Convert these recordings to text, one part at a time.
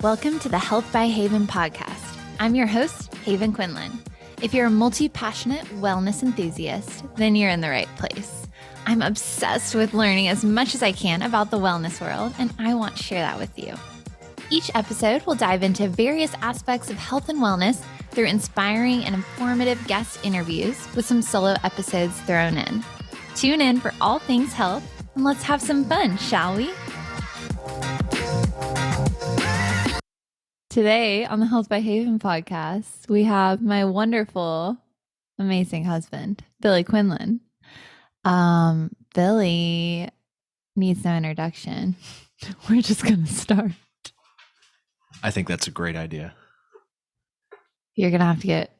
Welcome to the Health by Haven podcast. I'm your host, Haven Quinlan. If you're a multi-passionate wellness enthusiast, then you're in the right place. I'm obsessed with learning as much as I can about the wellness world, and I want to share that with you. Each episode will dive into various aspects of health and wellness through inspiring and informative guest interviews with some solo episodes thrown in. Tune in for all things health, and let's have some fun, shall we? Today on the Health by Haven podcast, we have my wonderful, amazing husband, Billy Quinlan. Billy needs no introduction. We're just going to start. I think that's a great idea. You're going to have to get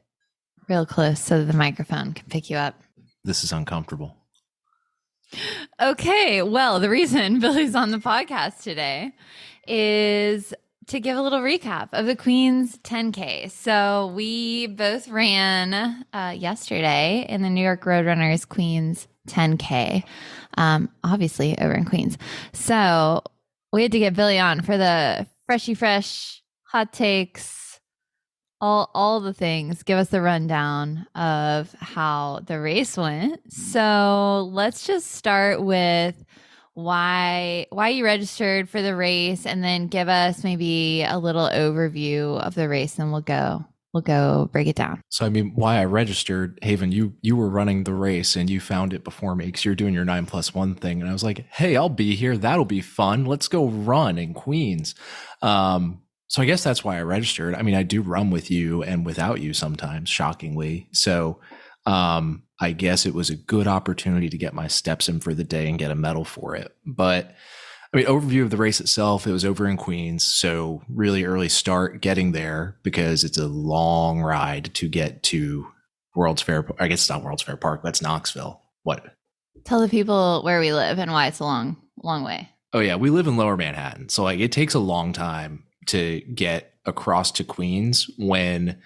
real close so that the microphone can pick you up. This is uncomfortable. Okay, well, the reason Billy's on the podcast today is to give a little recap of the Queen's 10K. So we both ran yesterday in the New York Roadrunners Queen's 10K, obviously over in Queens. So we had to get Billy on for the fresh hot takes, all the things. Give us the rundown of how the race went. So let's just start with why you registered for the race, and then give us maybe a little overview of the race, and we'll go break it down. So, I mean, why I registered, Haven, you were running the race and you found it before me because you're doing your 9+1 thing. And I was like, hey, I'll be here. That'll be fun. Let's go run in Queens. So I guess that's why I registered. I mean, I do run with you and without you sometimes, shockingly. So, I guess it was a good opportunity to get my steps in for the day and get a medal for it. But I mean, overview of the race itself, it was over in Queens. So really early start getting there because it's a long ride to get to World's Fair. I guess it's not World's Fair Park. That's Knoxville. What? Tell the people where we live and why it's a long way. Oh yeah. We live in Lower Manhattan. So like it takes a long time to get across to Queens when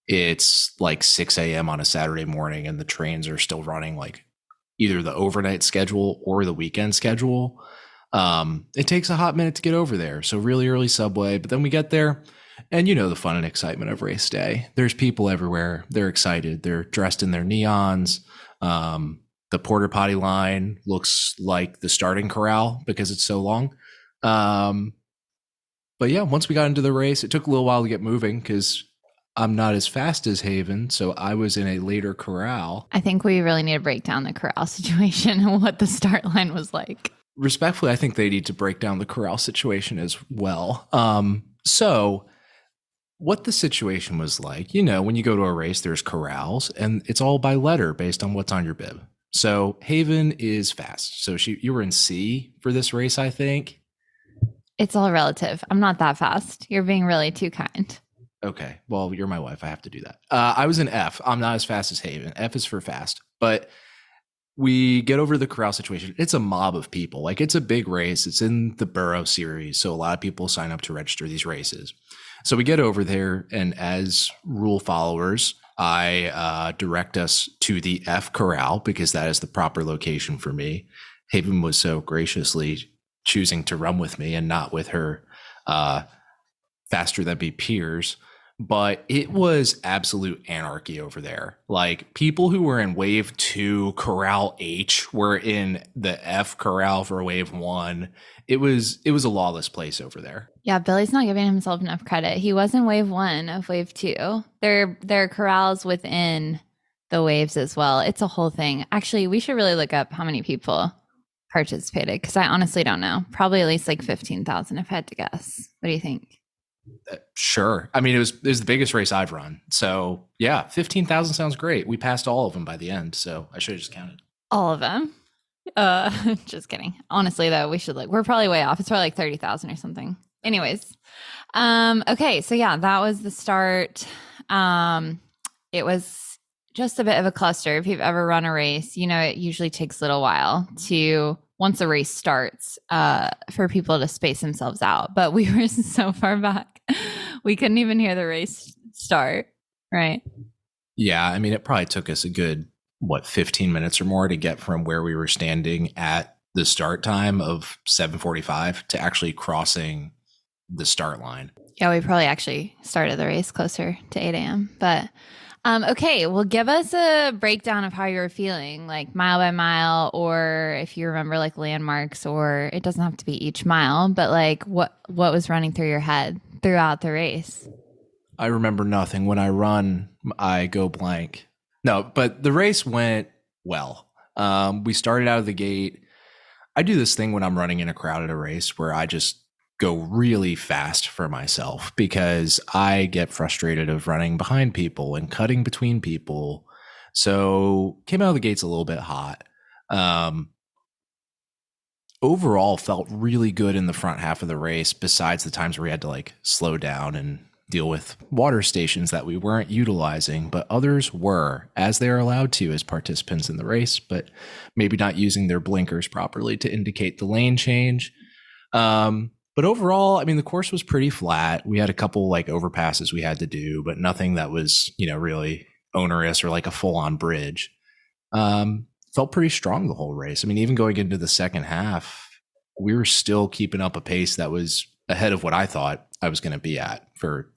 it's like 6 a.m. on a Saturday morning and the trains are still running, like either the overnight schedule or the weekend schedule. It takes a hot minute to get over there. So really early subway, but then we get there and you know, the fun and excitement of race day. There's people everywhere. They're excited. They're dressed in their neons. The porta potty line looks like the starting corral because it's so long. But yeah, once we got into the race, it took a little while to get moving because I'm not as fast as Haven, so I was in a later corral. I think we really need to break down the corral situation and what the start line was like. Respectfully, I think they need to break down the corral situation as well. So what the situation was like, you know, when you go to a race, there's corrals, and it's all by letter based on what's on your bib. So Haven is fast. So you were in C for this race, I think. It's all relative. I'm not that fast. You're being really too kind. Okay. Well, you're my wife. I have to do that. I was in F. I'm not as fast as Haven. F is for fast. But we get over the corral situation. It's a mob of people. Like, it's a big race. It's in the Borough series. So a lot of people sign up to register these races. So we get over there, and as rule followers, I direct us to the F corral because that is the proper location for me. Haven was so graciously choosing to run with me and not with her faster than be peers. But it was absolute anarchy over there. Like, people who were in wave 2 corral H were in the F corral for wave 1. It was a lawless place over there. Yeah, Billy's not giving himself enough credit. He was in wave 1 of wave 2. There are corrals within the waves as well. It's a whole thing. Actually, we should really look up how many people participated because I honestly don't know. Probably at least like 15,000 if I had to guess. What do you think? Sure. I mean, it was the biggest race I've run. So yeah, 15,000 sounds great. We passed all of them by the end. So I should have just counted. All of them? Just kidding. Honestly though, we should we're probably way off. It's probably like 30,000 or something. Anyways. Okay. So yeah, that was the start. It was just a bit of a cluster. If you've ever run a race, you know, it usually takes a little while to, once the race starts, for people to space themselves out. But we were so far back, we couldn't even hear the race start, right? Yeah, I mean, it probably took us a good, 15 minutes or more to get from where we were standing at the start time of 7:45 to actually crossing the start line. Yeah, we probably actually started the race closer to 8 a.m. But okay, well, give us a breakdown of how you were feeling, like mile by mile, or if you remember like landmarks, or it doesn't have to be each mile, but like what was running through your head throughout the race. I remember nothing. When I run, I go blank. No, but the race went well. We started out of the gate. I do this thing when I'm running in a crowd at a race where I just go really fast for myself because I get frustrated of running behind people and cutting between people. So came out of the gates a little bit hot. Um, Overall felt really good in the front half of the race, besides the times where we had to like slow down and deal with water stations that we weren't utilizing, but others were, as they are allowed to as participants in the race, but maybe not using their blinkers properly to indicate the lane change. But overall, I mean, the course was pretty flat. We had a couple like overpasses we had to do, but nothing that was, really onerous or like a full on bridge. Felt pretty strong the whole race. I mean, even going into the second half, we were still keeping up a pace that was ahead of what I thought I was going to be at for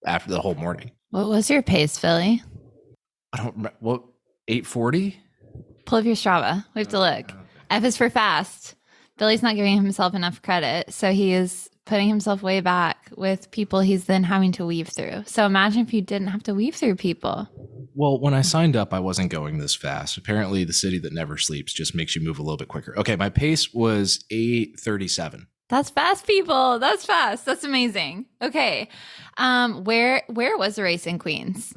after the whole morning. What was your pace, Philly? I don't remember. What, 8:40? Pull up your Strava. We have to look. F is for fast. Billy's not giving himself enough credit, so he is putting himself way back with people he's then having to weave through. So imagine if you didn't have to weave through people. Well, when I signed up, I wasn't going this fast. Apparently, the city that never sleeps just makes you move a little bit quicker. Okay, my pace was 8:37. That's fast, people. That's fast. That's amazing. Okay. Where was the race in Queens?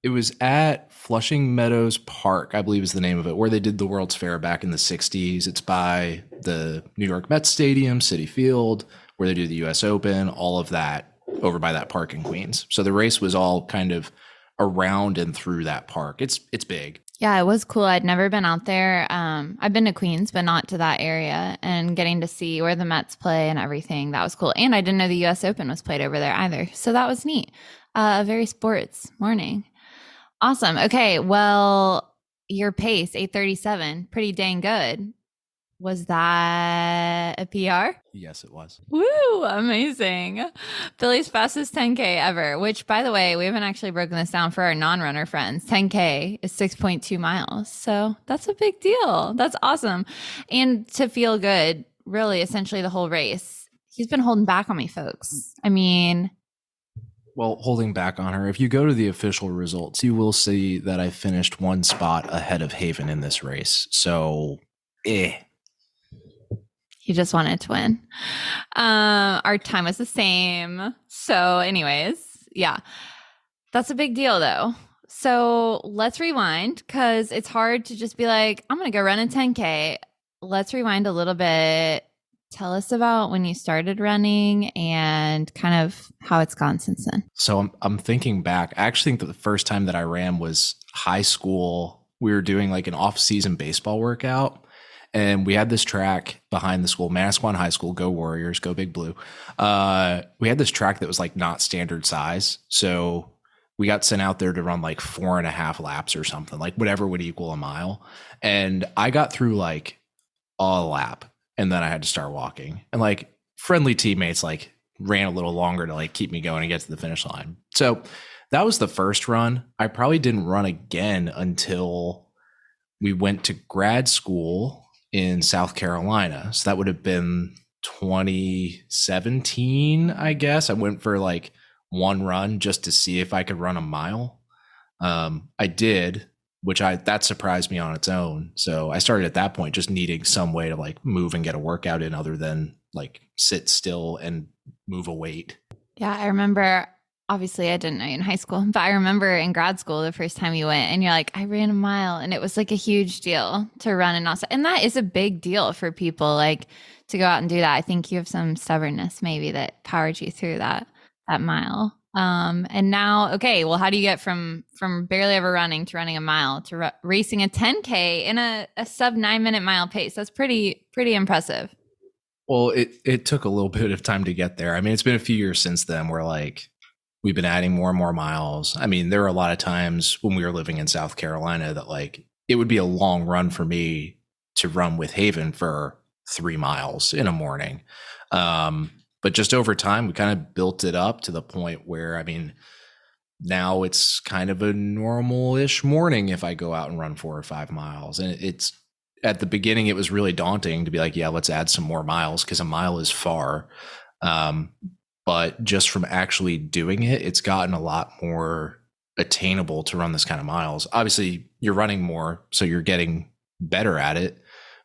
It was at Flushing Meadows Park, I believe is the name of it, where they did the World's Fair back in the 60s. It's by the New York Mets Stadium, Citi Field, where they do the US Open, all of that over by that park in Queens. So the race was all kind of around and through that park. It's big. Yeah, it was cool. I'd never been out there. I've been to Queens, but not to that area, and getting to see where the Mets play and everything. That was cool. And I didn't know the US Open was played over there either. So that was neat. A very sports morning. Awesome. Okay. Well, your pace, 8:37, pretty dang good. Was that a PR? Yes, it was. Woo, amazing. Billy's fastest 10K ever, which, by the way, we haven't actually broken this down for our non-runner friends. 10K is 6.2 miles. So that's a big deal. That's awesome. And to feel good, really, essentially the whole race. He's been holding back on me, folks. I mean, well, holding back on her. If you go to the official results, you will see that I finished one spot ahead of Haven in this race. So, He just wanted to win. Our time was the same. So anyways, yeah, that's a big deal though. So let's rewind because it's hard to just be like, I'm going to go run a 10K. Let's rewind a little bit. Tell us about when you started running and kind of how it's gone since then. So I'm thinking back. I actually think that the first time that I ran was high school. We were doing like an off-season baseball workout. And we had this track behind the school, Manasquan High School, go Warriors, go Big Blue. We had this track that was like not standard size. So we got sent out there to run like 4.5 laps or something, like whatever would equal a mile. And I got through like a lap and then I had to start walking. And like friendly teammates like ran a little longer to like keep me going and get to the finish line. So that was the first run. I probably didn't run again until we went to grad school in South Carolina. So that would have been 2017, I guess. I went for like one run just to see if I could run a mile. I did, that surprised me on its own. So I started at that point just needing some way to like move and get a workout in other than like sit still and move a weight. Yeah, I remember. Obviously, I didn't know you in high school, but I remember in grad school the first time you went and you're like, I ran a mile, and it was like a huge deal to run and also, and that is a big deal for people like to go out and do that. I think you have some stubbornness maybe that powered you through that mile. And now, okay, well, how do you get from barely ever running to running a mile to racing a 10K in a sub 9-minute mile pace? That's pretty impressive. Well, it took a little bit of time to get there. I mean, it's been a few years since then where like we've been adding more and more miles. I mean, there were a lot of times when we were living in South Carolina that like it would be a long run for but But just over time, we kind of built it up to the point where, I mean, now it's kind of a normal-ish morning if I go out and run 4 or 5 miles. And it's at the beginning, it was really daunting to be like, yeah, let's add some more miles because a mile is far. Um, but just from actually doing it, it's gotten a lot more attainable to run this kind of miles. Obviously, you're running more, so you're getting better at it,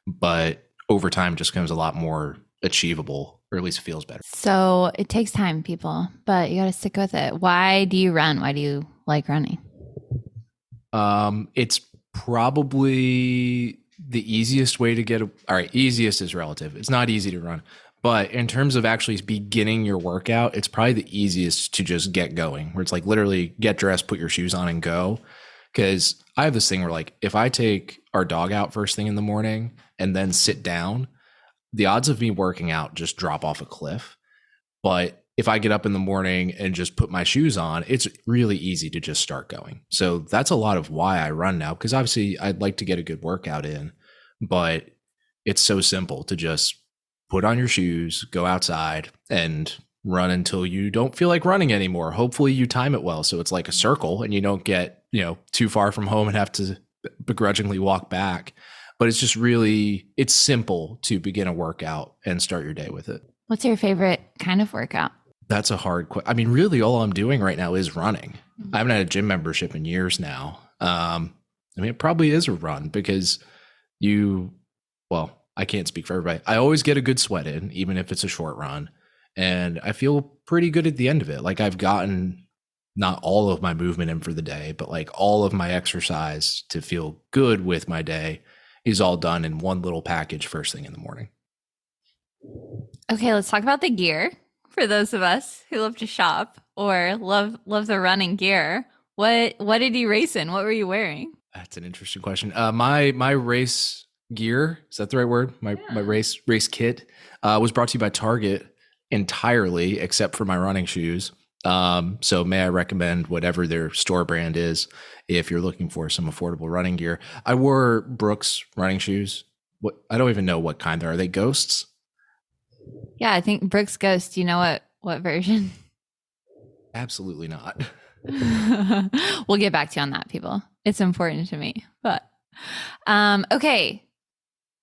but over time, it just becomes a lot more achievable, or at least feels better. So it takes time, people, but you got to stick with it. Why do you run? Why do you like running? It's probably the easiest way to get all right, easiest is relative. It's not easy to run, but in terms of actually beginning your workout, it's probably the easiest to just get going, where it's like literally get dressed, put your shoes on and go. Cause I have this thing where like, if I take our dog out first thing in the morning and then sit down, the odds of me working out just drop off a cliff. But if I get up in the morning and just put my shoes on, it's really easy to just start going. So that's a lot of why I run now, because obviously I'd like to get a good workout in, but it's so simple to just put on your shoes, go outside and run until you don't feel like running anymore. Hopefully you time it well. So it's like a circle and you don't get, too far from home and have to begrudgingly walk back. But it's just really, it's simple to begin a workout and start your day with it. What's your favorite kind of workout? That's a hard question. I mean, really, all I'm doing right now is running. I haven't had a gym membership in years now. It probably is a run because I can't speak for everybody. I always get a good sweat in, even if it's a short run. And I feel pretty good at the end of it. Like I've gotten not all of my movement in for the day, but like all of my exercise to feel good with my day is all done in one little package first thing in the morning. Okay, let's talk about the gear. For those of us who love to shop or love the running gear, what did you race in? What were you wearing? That's an interesting question. My race gear, is that the right word? My race kit was brought to you by Target entirely, except for my running shoes. So may I recommend whatever their store brand is if you're looking for some affordable running gear. I wore Brooks running shoes. I don't even know what kind they are. Are they Ghosts? Yeah, I think Brooks Ghost. You know what version? Absolutely not. We'll get back to you on that, people. It's important to me. But okay.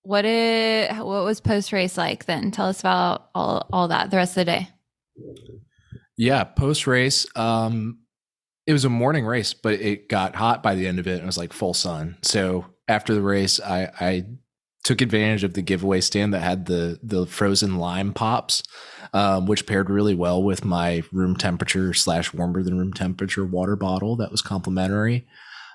What was post race like then? Tell us about all that the rest of the day. Yeah, post race. It was a morning race, but it got hot by the end of it and it was like full sun. So after the race, I took advantage of the giveaway stand that had the frozen lime pops, which paired really well with my room temperature / warmer than room temperature water bottle that was complimentary.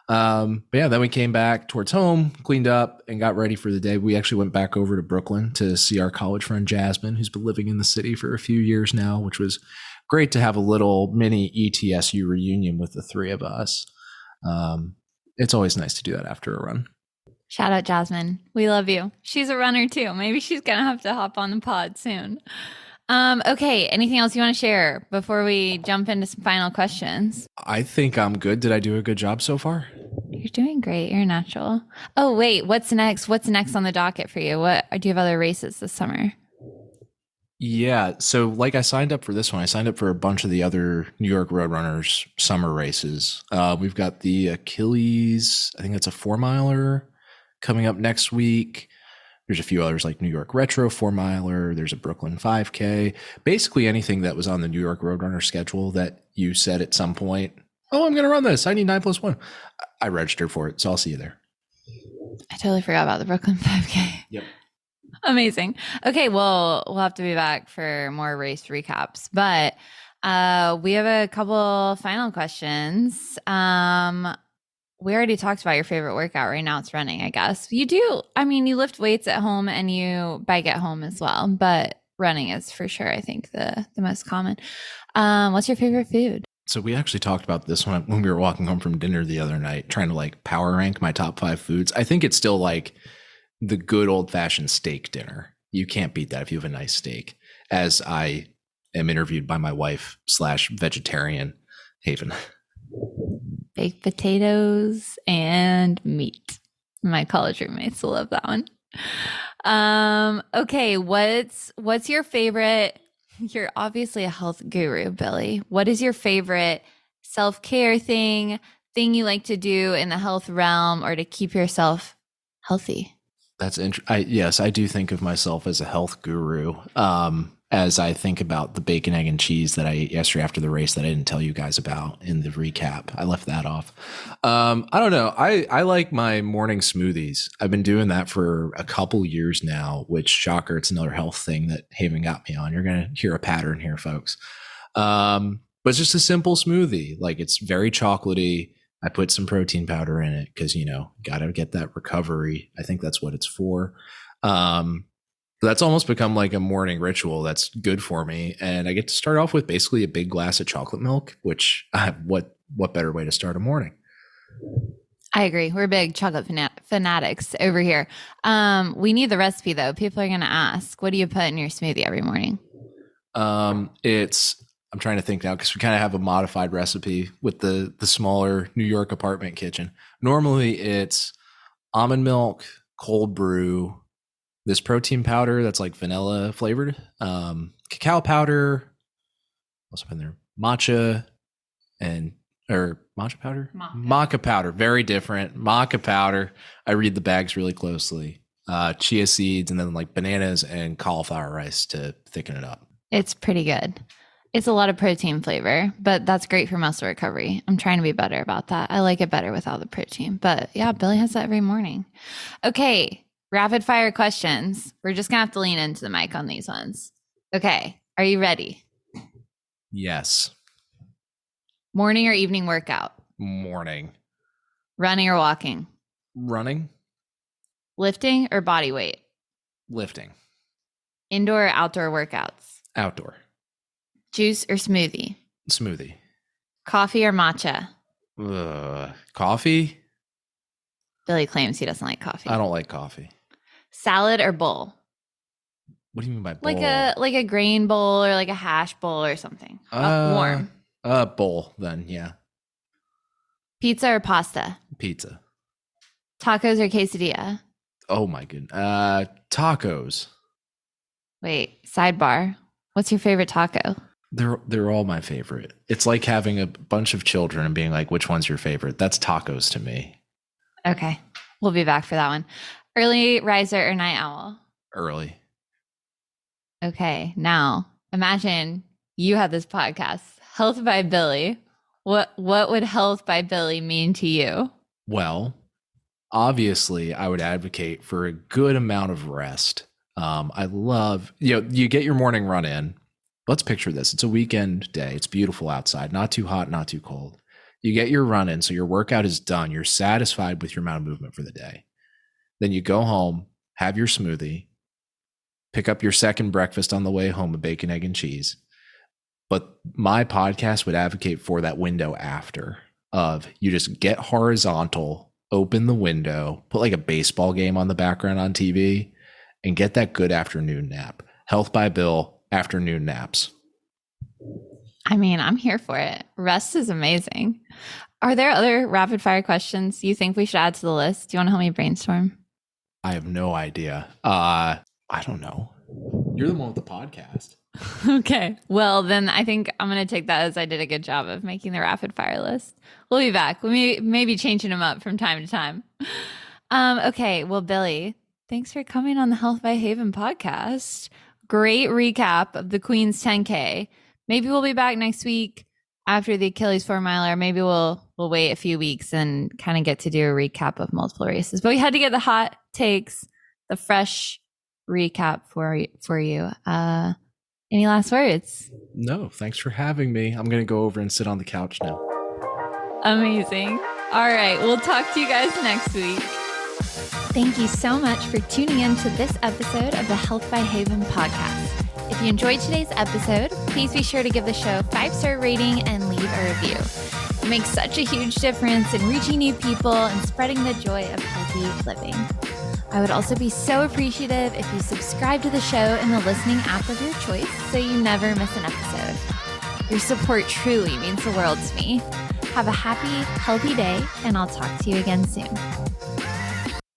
But yeah, then we came back towards home, cleaned up and got ready for the day. We actually went back over to Brooklyn to see our college friend Jasmine, who's been living in the city for a few years now, which was great to have a little mini ETSU reunion with the three of us. It's always nice to do that after a run. Shout out Jasmine. We love you. She's a runner too. Maybe she's going to have to hop on the pod soon. Okay. Anything else you want to share before we jump into some final questions? I think I'm good. Did I do a good job so far? You're doing great. You're natural. Oh, wait. What's next? What's next on the docket for you? Do you have other races this summer? Yeah. So like I signed up for this one. I signed up for a bunch of the other New York Roadrunners summer races. We've got the Achilles. I think that's a 4-miler coming up next week. There's a few others like New York Retro 4-miler. There's a Brooklyn 5K. Basically anything that was on the New York Roadrunner schedule that you said at some point, oh, I'm going to run this. I need 9+1. I registered for it. So I'll see you there. I totally forgot about the Brooklyn 5K. Yep. Amazing. Okay, well, we'll have to be back for more race recaps, but we have a couple final questions. We already talked about your favorite workout. Right now it's running, I guess. You lift weights at home and you bike at home as well, but running is for sure, I think, the most common. What's your favorite food? So we actually talked about this when we were walking home from dinner the other night, trying to like power rank my top 5 foods. I think it's still like the good old fashioned steak dinner. You can't beat that if you have a nice steak, as I am interviewed by my wife / vegetarian Haven. Baked potatoes and meat. My college roommates will love that one. Okay, what's your favorite? You're obviously a health guru, Billy. What is your favorite self-care thing you like to do in the health realm or to keep yourself healthy? That's yes, I do think of myself as a health guru. As I think about the bacon, egg, and cheese that I ate yesterday after the race that I didn't tell you guys about in the recap. I left that off. I don't know. I like my morning smoothies. I've been doing that for a couple years now, which shocker, it's another health thing that Haven got me on. You're going to hear a pattern here, folks. But it's just a simple smoothie. Like it's very chocolatey. I put some protein powder in it because, got to get that recovery. I think that's what it's for. That's almost become like a morning ritual that's good for me. And I get to start off with basically a big glass of chocolate milk, which what better way to start a morning? I agree. We're big chocolate fanatics over here. We need the recipe though. People are going to ask, what do you put in your smoothie every morning? I'm trying to think now because we kind of have a modified recipe with the smaller New York apartment kitchen. Normally it's almond milk, cold brew, this protein powder that's like vanilla flavored, cacao powder, what's up in there? Macha powder? Maca powder. Very different. Maca powder. I read the bags really closely. Chia seeds and then like bananas and cauliflower rice to thicken it up. It's pretty good. It's a lot of protein flavor, but that's great for muscle recovery. I'm trying to be better about that. I like it better without the protein, but yeah, Billy has that every morning. Okay. Rapid fire questions. We're just going to have to lean into the mic on these ones. Okay. Are you ready? Yes. Morning or evening workout? Morning. Running or walking? Running. Lifting or body weight? Lifting. Indoor or outdoor workouts? Outdoor. Juice or smoothie? Smoothie. Coffee or matcha? Coffee. Billy claims he doesn't like coffee. I don't like coffee. Salad or bowl? What do you mean by bowl? Like a grain bowl or like a hash bowl or something. Warm. Bowl then, yeah. Pizza or pasta? Pizza. Tacos or quesadilla? Oh my goodness. Tacos. Wait, sidebar. What's your favorite taco? They're all my favorite. It's like having a bunch of children and being like, which one's your favorite? That's tacos to me. Okay. We'll be back for that one. Early riser or night owl? Early. Okay. Now, imagine you had this podcast, Health by Billy. What would Health by Billy mean to you? Well, obviously, I would advocate for a good amount of rest. I love, you get your morning run in. Let's picture this. It's a weekend day. It's beautiful outside. Not too hot, not too cold. You get your run in, so your workout is done. You're satisfied with your amount of movement for the day. Then you go home, have your smoothie, pick up your second breakfast on the way home, a bacon, egg, and cheese. But my podcast would advocate for that window after of you just get horizontal, open the window, put like a baseball game on the background on TV, and get that good afternoon nap. Health by Bill, afternoon naps. I mean, I'm here for it. Rest is amazing. Are there other rapid fire questions you think we should add to the list? Do you want to help me brainstorm? I have no idea. I don't know. You're the one with the podcast. Okay. Well, then I think I'm going to take that as I did a good job of making the rapid fire list. We'll be back. We may be changing them up from time to time. Okay. Well, Billy, thanks for coming on the Health by Haven podcast. Great recap of the Queen's 10K. Maybe we'll be back next week after the Achilles 4 miler. Maybe we'll wait a few weeks and kind of get to do a recap of multiple races. But we had to get the hot takes, the fresh recap for you. Any last words? No, thanks for having me. I'm going to go over and sit on the couch now. Amazing. All right. We'll talk to you guys next week. Thank you so much for tuning in to this episode of the Health by Haven podcast. If you enjoyed today's episode, please be sure to give the show a 5-star rating and leave a review. It makes such a huge difference in reaching new people and spreading the joy of healthy living. I would also be so appreciative if you subscribe to the show in the listening app of your choice so you never miss an episode. Your support truly means the world to me. Have a happy, healthy day, and I'll talk to you again soon.